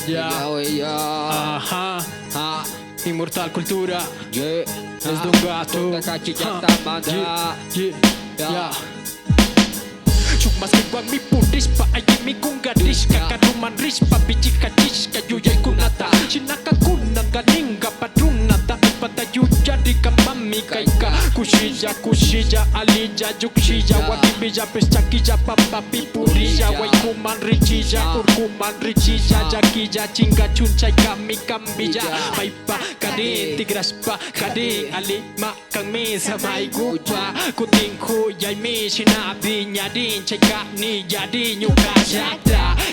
Ya. Ajá. Inmortal Cultura. Yeah. Es de un gato. Cuma siwa mi purispa ayimi kungarishka karuman rispa bichika chishka yuyay kunata shinaka kunanga ninga patrunata ipata yuyarika mami kaika kushilla alilla yukshiya wakibilla peshakilla papa pipurilla waikuman richilla urkuman richilla yakilla chinga chunchay kami kambilla paipa kari tigraspa kari alima kangmi samay gupa kutinku yaymi shinabi nyarin Ceka ni jadi nyuka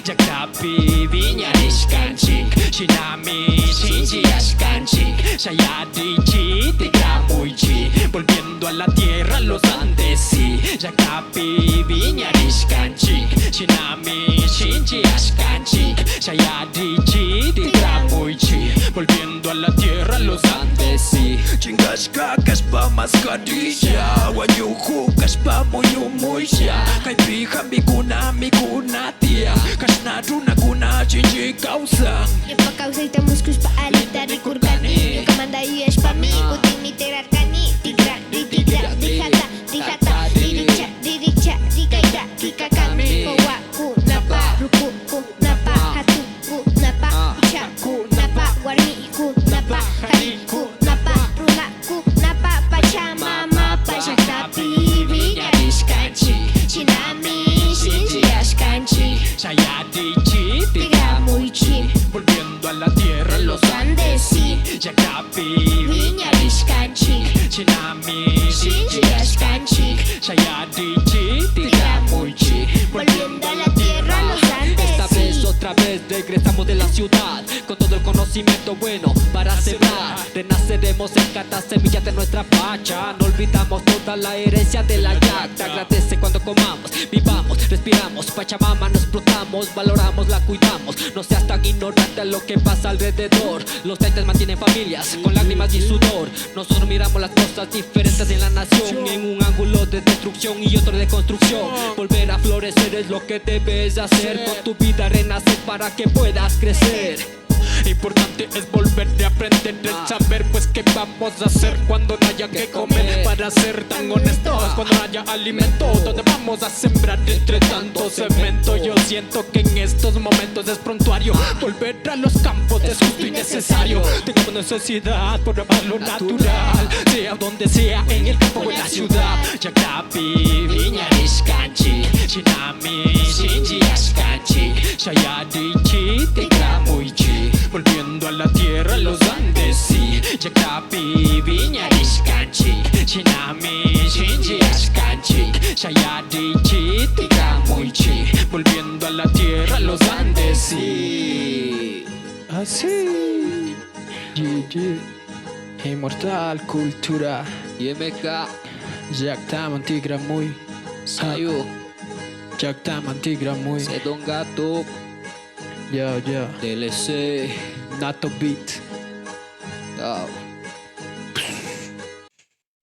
Jakta pibi nyaris kancing Shinami shinji as kancing Saya dici tiga muici Volviendo a la tierra los Andes sí Jakta pibi nyaris kancing Shinami shinji as kancing Saya dici tiga muici Volviendo a la tierra los Andes sí Chingas kakas pa mascarilla Wanyuhu kas pa muyumuisha Kaibigan miguna tia Kasnadu naguna chinji kausang Yepa kausa ita muskus pa alita rikurkani Yung kamanda yes pa mi Puting ni terarkani Tigra, dihata Diricha, dikaita, dikakami Kowa ku napa, ruku ku napa Hatu ku napa, ucha ku napa Warmi ku napa, hari ku napa Rula ku napa, pachamama Pasyakta pibi nyaris kanchi Shinami, shinji as kanchi Saya dici tiga muici Volviendo a la tierra los Andes sí Jakta pibi nyaris kancing Shinami shinji as kancing Saya dici tiga muici Volviendo a la tierra los Andes Esta vez, otra vez, regresamos de la ciudad Con todo el conocimiento bueno para sembrar Renaceremos en cada semilla de nuestra pacha No olvidamos toda la herencia de la yacta Agradece cuando comamos, vivamos, respiramos Pachamama nos explotamos, valoramos, la cuidamos No seas tan ignorante a lo que pasa alrededor Los entes mantienen familias con lágrimas y sudor Nosotros miramos las cosas diferentes en la nación En un ángulo de destrucción y otro de construcción Volver a florecer es lo que debes hacer Con tu vida renacer para que puedas crecer Importante es volver a aprender el saber Pues qué vamos a hacer cuando no haya que comer Para ser tan honestos cuando no haya alimento ¿Dónde vamos a sembrar entre tanto cemento? Yo siento que en estos momentos es prontuario Volver a los campos es justo y necesario Tengamos necesidad por probar lo natural Sea donde sea, en el campo o en la ciudad Jakta pibi nyaris kanchi Shinami shinji as kanchi Saya dici tiga muici Volviendo a la tierra los Andes sí Jakta pibi nyaris kancing Shinami shinji as kancing Saya dici tiga muici Volviendo a la tierra los Andes sí Así Inmortal Cultura YMK Jakta mantigra muy Sayu Jakta mantigra muy Sedong Gato Yo DLC Nato Beat Yo